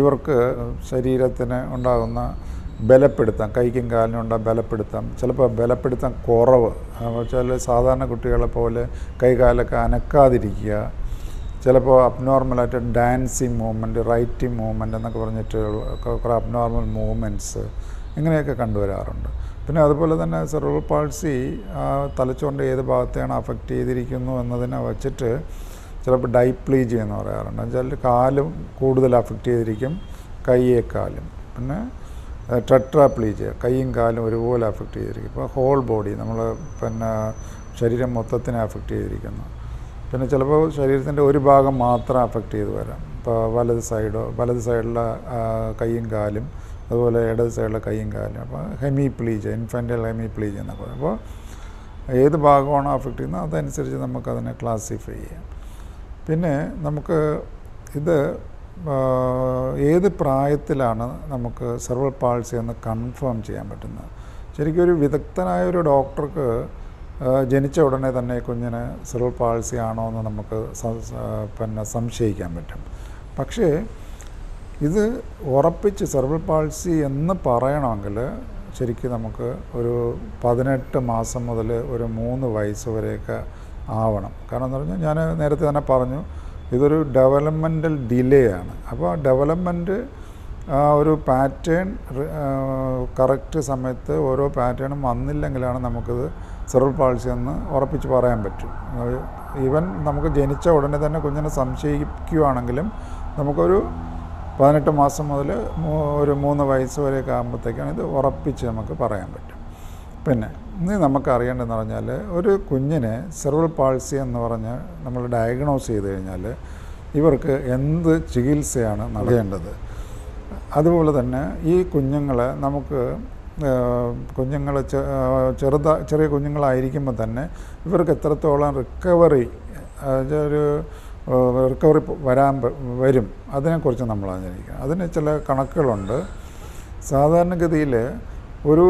ഇവർക്ക് ശരീരത്തിന് ഉണ്ടാകുന്ന ബലപ്പെടുത്താം, കൈക്കും കാലിനും ഉണ്ടാകുന്ന ബലപ്പെടുത്താം, ചിലപ്പോൾ ബലപ്പെടുത്താൻ കുറവ് വെച്ചാൽ സാധാരണ കുട്ടികളെ പോലെ കൈകാലൊക്കെ അനക്കാതിരിക്കുക, ചിലപ്പോൾ അബ്നോർമലായിട്ട് ഡാൻസിങ് മൂവ്മെൻറ്റ്, റൈറ്റിംഗ് മൂവ്മെൻറ്റ് എന്നൊക്കെ പറഞ്ഞിട്ട് കുറേ അബ്നോർമൽ മൂവ്മെൻറ്റ്സ് ഇങ്ങനെയൊക്കെ കണ്ടുവരാറുണ്ട്. പിന്നെ അതുപോലെ തന്നെ സെറിബ്രൽ പാൾസി തലച്ചോറിൻ്റെ ഏത് ഭാഗത്തെയാണ് അഫക്റ്റ് ചെയ്തിരിക്കുന്നു എന്നതിനെ വച്ചിട്ട് ചിലപ്പോൾ ഡൈപ്ലീജിയ എന്ന് പറയാറുണ്ട്. എന്നുവെച്ചാൽ കാലും കൂടുതൽ അഫക്റ്റ് ചെയ്തിരിക്കും, കൈയേക്കാലും. പിന്നെ ടെട്രാപ്ലീജിയ, കൈയും കാലും ഒരുപോലെ അഫക്റ്റ് ചെയ്തിരിക്കും. ഇപ്പോൾ ഹോൾ ബോഡി നമ്മൾ പിന്നെ ശരീരം മൊത്തത്തിനെ അഫക്റ്റ് ചെയ്തിരിക്കുന്നു. പിന്നെ ചിലപ്പോൾ ശരീരത്തിൻ്റെ ഒരു ഭാഗം മാത്രം അഫക്റ്റ് ചെയ്ത് വരാം. ഇപ്പോൾ വലത് സൈഡിലെ കൈയും കാലും, അതുപോലെ ഇടത് സൈഡിലെ കൈയും കാലും. അപ്പോൾ ഹെമിപ്ലീജിയ, ഇൻഫൻറ്റൽ ഹെമിപ്ലീജിയ എന്നൊക്കെ പറയും. അപ്പോൾ ഏത് ഭാഗമാണോ അഫക്റ്റ് ചെയ്യുന്നത് അതനുസരിച്ച് നമുക്കതിനെ ക്ലാസിഫൈ ചെയ്യാം. പിന്നെ നമുക്ക് ഇത് ഏത് പ്രായത്തിലാണ് നമുക്ക് സെറിബ്രൽ പാൾസി എന്ന് കൺഫേം ചെയ്യാൻ പറ്റുന്നത്? ശരിക്കും ഒരു വിദഗ്ധനായ ഒരു ഡോക്ടർക്ക് ജനിച്ച ഉടനെ തന്നെ കുഞ്ഞിന് സെറിബ്രൽ പാൾസി ആണോ എന്ന് നമുക്ക് പിന്നെ സംശയിക്കാൻ പറ്റും. പക്ഷേ ഇത് ഉറപ്പിച്ച് സെറിബ്രൽ പാൾസി എന്ന് പറയണമെങ്കിൽ ശരിക്കും നമുക്ക് ഒരു 18 മാസം മുതൽ ഒരു 3 വയസ്സ് വരെയൊക്കെ ആവണം. കാരണം എന്ന് പറഞ്ഞാൽ ഞാൻ നേരത്തെ തന്നെ പറഞ്ഞു, ഇതൊരു ഡെവലപ്മെൻ്റൽ ഡിലേ ആണ്. അപ്പോൾ ആ ഡെവലപ്മെൻറ്റ് ഒരു പാറ്റേൺ കറക്റ്റ് സമയത്ത് ഓരോ പാറ്റേണും വന്നില്ലെങ്കിലാണ് നമുക്കിത് സെറിബ്രൽ പാൾസി എന്ന് ഉറപ്പിച്ച് പറയാൻ പറ്റും. ഈവൻ നമുക്ക് ജനിച്ച ഉടനെ തന്നെ കുഞ്ഞിനെ സംശയിക്കുകയാണെങ്കിലും നമുക്കൊരു 18 മാസം മുതൽ ഒരു 3 വയസ്സ് വരെയൊക്കെ ആകുമ്പോഴത്തേക്കാണ് ഇത് ഉറപ്പിച്ച് നമുക്ക് പറയാൻ പറ്റും. പിന്നെ ഇനി നമുക്ക് അറിയേണ്ടതെന്ന് പറഞ്ഞാൽ ഒരു കുഞ്ഞിനെ സെറിബ്രൽ പാൾസി എന്ന് പറഞ്ഞ് നമ്മൾ ഡയഗ്നോസ് ചെയ്ത് കഴിഞ്ഞാൽ ഇവർക്ക് എന്ത് ചികിത്സയാണ് നൽകേണ്ടത്? അതുപോലെ തന്നെ ഈ കുഞ്ഞുങ്ങളെ നമുക്ക് ചെറിയ കുഞ്ഞുങ്ങളായിരിക്കുമ്പോൾ തന്നെ ഇവർക്ക് എത്രത്തോളം റിക്കവറി വരും അതിനെക്കുറിച്ച് നമ്മൾ അറിഞ്ഞിരിക്കണം. അതിന് ചില കണക്കുകളുണ്ട്. സാധാരണഗതിയിൽ ഒരു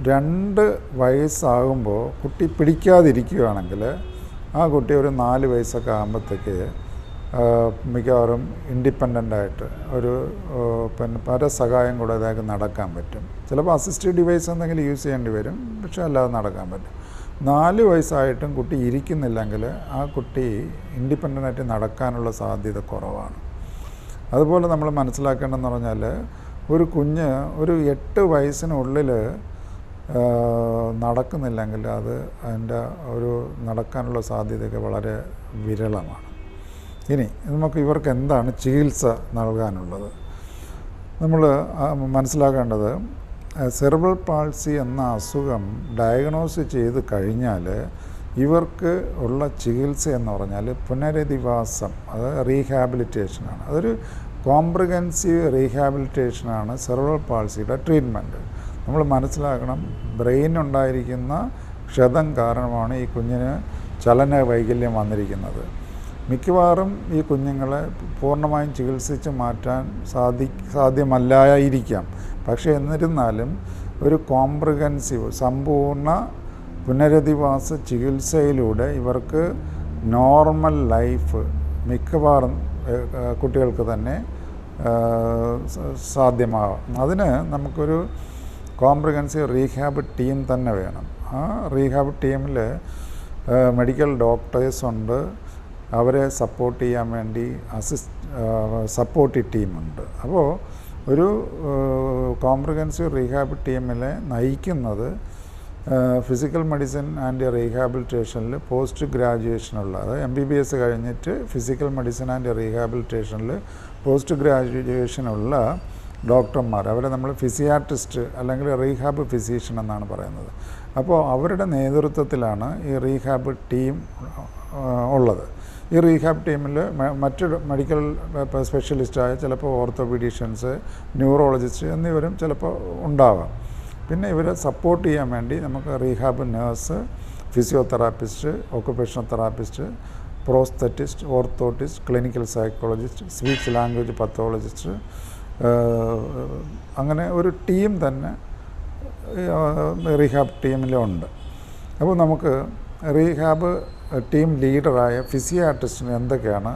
2 വയസ്സാകുമ്പോൾ കുട്ടി പിടിക്കാതിരിക്കുകയാണെങ്കിൽ ആ കുട്ടി ഒരു 4 വയസ്സൊക്കെ ആകുമ്പോഴത്തേക്ക് മിക്കവാറും ഇൻഡിപെൻഡൻ്റായിട്ട് ഒരു പിന്നെ പരസഹായം കൂടാതെ നടക്കാൻ പറ്റും. ചിലപ്പോൾ അസിസ്റ്റഡ് ഡിവൈസ് എന്തെങ്കിലും യൂസ് ചെയ്യേണ്ടി വരും, പക്ഷേ അല്ലാതെ നടക്കാൻ പറ്റും. 4 വയസ്സായിട്ടും കുട്ടി ഇരിക്കുന്നില്ലെങ്കിൽ ആ കുട്ടി ഇൻഡിപെൻഡൻ്റായിട്ട് നടക്കാനുള്ള സാധ്യത കുറവാണ്. അതുപോലെ നമ്മൾ മനസ്സിലാക്കേണ്ടതെന്ന് പറഞ്ഞാൽ ഒരു കുഞ്ഞ് ഒരു 8 വയസ്സിനുള്ളിൽ നടക്കുന്നില്ലെങ്കിൽ അതിൻ്റെ ഒരു നടക്കാനുള്ള സാധ്യതയൊക്കെ വളരെ വിരളമാണ്. ഇനി നമുക്ക് ഇവർക്ക് എന്താണ് ചികിത്സ നൽകാനുള്ളത്? നമ്മൾ മനസ്സിലാക്കേണ്ടത് സെറിബ്രൽ പാൾസി എന്ന അസുഖം ഡയഗ്നോസ് ചെയ്ത് കഴിഞ്ഞാൽ ഇവർക്ക് ഉള്ള ചികിത്സ എന്ന് പറഞ്ഞാൽ പുനരധിവാസം, അത് റീഹാബിലിറ്റേഷനാണ്. അതൊരു കോംപ്രിഹെൻസീവ് റീഹാബിലിറ്റേഷനാണ് സെറിബ്രൽ പാൾസിയുടെ ട്രീറ്റ്മെൻറ്റ്. നമ്മൾ മനസ്സിലാക്കണം, ബ്രെയിനുണ്ടായിരിക്കുന്ന ക്ഷതം കാരണമാണ് ഈ കുഞ്ഞിന് ചലന വൈകല്യം വന്നിരിക്കുന്നത്. മിക്കവാറും ഈ കുഞ്ഞുങ്ങളെ പൂർണ്ണമായും ചികിത്സിച്ച് മാറ്റാൻ സാധ്യമല്ലായിരിക്കാം. പക്ഷേ എന്നിരുന്നാലും ഒരു കോംപ്രിഹെൻസീവ് സമ്പൂർണ്ണ പുനരധിവാസ ചികിത്സയിലൂടെ ഇവർക്ക് നോർമൽ ലൈഫ് മിക്കവാറും കുട്ടികൾക്ക് തന്നെ സാധ്യമാകാം. അതിന് നമുക്കൊരു കോംപ്രിഹെൻസീവ് റീഹാബ് ടീം തന്നെ വേണം. ആ റീഹാബ് ടീമിൽ മെഡിക്കൽ ഡോക്ടേഴ്സുണ്ട്, അവരെ സപ്പോർട്ട് ചെയ്യാൻ വേണ്ടി സപ്പോർട്ടീവ് ടീമുണ്ട്. അപ്പോൾ ഒരു കോംപ്രിഹെൻസീവ് റീഹാബ് ടീമിനെ നയിക്കുന്നത് ഫിസിക്കൽ മെഡിസിൻ ആൻഡ് റീഹാബിലിറ്റേഷനിൽ പോസ്റ്റ് ഗ്രാജുവേഷനുള്ള, അത് MBBS കഴിഞ്ഞിട്ട് ഫിസിക്കൽ മെഡിസിൻ ആൻഡ് റീഹാബിലിറ്റേഷനിൽ പോസ്റ്റ് ഗ്രാജുവേഷനുള്ള ഡോക്ടർമാർ, അവരെ നമ്മൾ ഫിസിയാട്രിസ്റ്റ് അല്ലെങ്കിൽ റീഹാബ് ഫിസീഷ്യൻ എന്നാണ് പറയുന്നത്. അപ്പോൾ അവരുടെ നേതൃത്വത്തിലാണ് ഈ റീഹാബ് ടീം ഉള്ളത്. ഈ റീഹാബ് ടീമിൽ മറ്റ് മെഡിക്കൽ സ്പെഷ്യലിസ്റ്റായ ചിലപ്പോൾ ഓർത്തോപീഡീഷ്യൻസ്, ന്യൂറോളജിസ്റ്റ് എന്നിവരും ചിലപ്പോൾ ഉണ്ടാവാം. പിന്നെ ഇവരെ സപ്പോർട്ട് ചെയ്യാൻ വേണ്ടി നമുക്ക് rehab nurse, physiotherapist, occupational therapist, prosthetist, orthotist, clinical psychologist, speech language pathologist, അങ്ങനെ ഒരു ടീം തന്നെ റീഹാബ് ടീമിലുണ്ട്. അപ്പോൾ നമുക്ക് റീഹാബ് ടീം ലീഡറായ ഫിസിയാട്രിസ്റ്റിന് എന്തൊക്കെയാണ്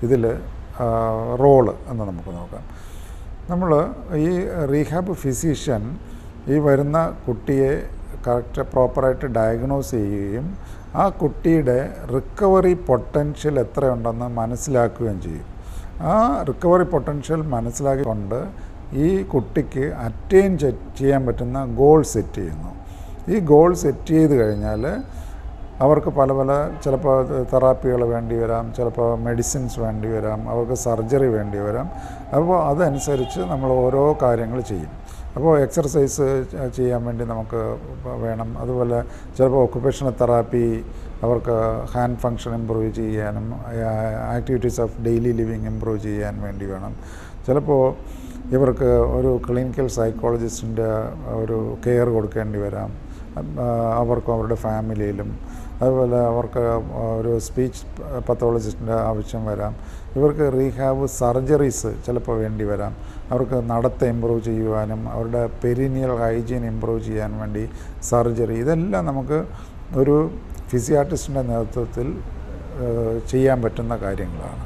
ഇതിൽ റോള് എന്ന് നമുക്ക് നോക്കാം. നമ്മൾ ഈ റീഹാബ് ഫിസിഷ്യൻ ഈ വരുന്ന കുട്ടിയെ കറക്റ്റ് പ്രോപ്പറായിട്ട് ഡയഗ്നോസ് ചെയ്യുകയും ആ കുട്ടിയുടെ റിക്കവറി പൊട്ടൻഷ്യൽ എത്രയുണ്ടെന്ന് മനസ്സിലാക്കുകയും ചെയ്യും. ആ റിക്കവറി പൊട്ടൻഷ്യൽ മനസ്സിലാക്കിക്കൊണ്ട് ഈ കുട്ടിക്ക് അറ്റൈൻ ചെയ്യാൻ പറ്റുന്ന ഗോൾ സെറ്റ് ചെയ്യുന്നു. ഈ ഗോൾ സെറ്റ് ചെയ്ത് കഴിഞ്ഞാൽ അവർക്ക് പല ചിലപ്പോൾ തെറാപ്പികൾ വേണ്ടി വരാം, ചിലപ്പോൾ മെഡിസിൻസ് വേണ്ടി വരാം, അവർക്ക് സർജറി വേണ്ടി വരാം. അപ്പോൾ അതനുസരിച്ച് നമ്മൾ ഓരോ കാര്യങ്ങൾ ചെയ്യും. അപ്പോൾ എക്സർസൈസ് ചെയ്യാൻ വേണ്ടി നമുക്ക് വേണം. അതുപോലെ ചിലപ്പോൾ ഒക്കുപേഷണൽ തെറാപ്പി അവർക്ക് ഹാൻഡ് ഫങ്ഷൻ ഇമ്പ്രൂവ് ചെയ്യാനും activities of daily living improve ചെയ്യാൻ വേണ്ടി വേണം. ചിലപ്പോൾ ഇവർക്ക് ഒരു ക്ലിനിക്കൽ സൈക്കോളജിസ്റ്റിൻ്റെ ഒരു കെയർ കൊടുക്കേണ്ടി വരാം, അവർക്കും അവരുടെ ഫാമിലിയിലും. അതുപോലെ അവർക്ക് ഒരു സ്പീച്ച് പത്തോളജിസ്റ്റിൻ്റെ ആവശ്യം വരാം. ഇവർക്ക് റീഹാബ് സർജറീസ് ചിലപ്പോൾ വേണ്ടി വരാം. അവർക്ക് നടത്തം ഇമ്പ്രൂവ് ചെയ്യുവാനും അവരുടെ പെരിനിയൽ ഹൈജീൻ ഇമ്പ്രൂവ് ചെയ്യാൻ വേണ്ടി സർജറി. ഇതെല്ലാം നമുക്ക് ഒരു ഫിസിയാട്രിസ്റ്റിൻ്റെ നേതൃത്വത്തിൽ ചെയ്യാൻ പറ്റുന്ന കാര്യങ്ങളാണ്.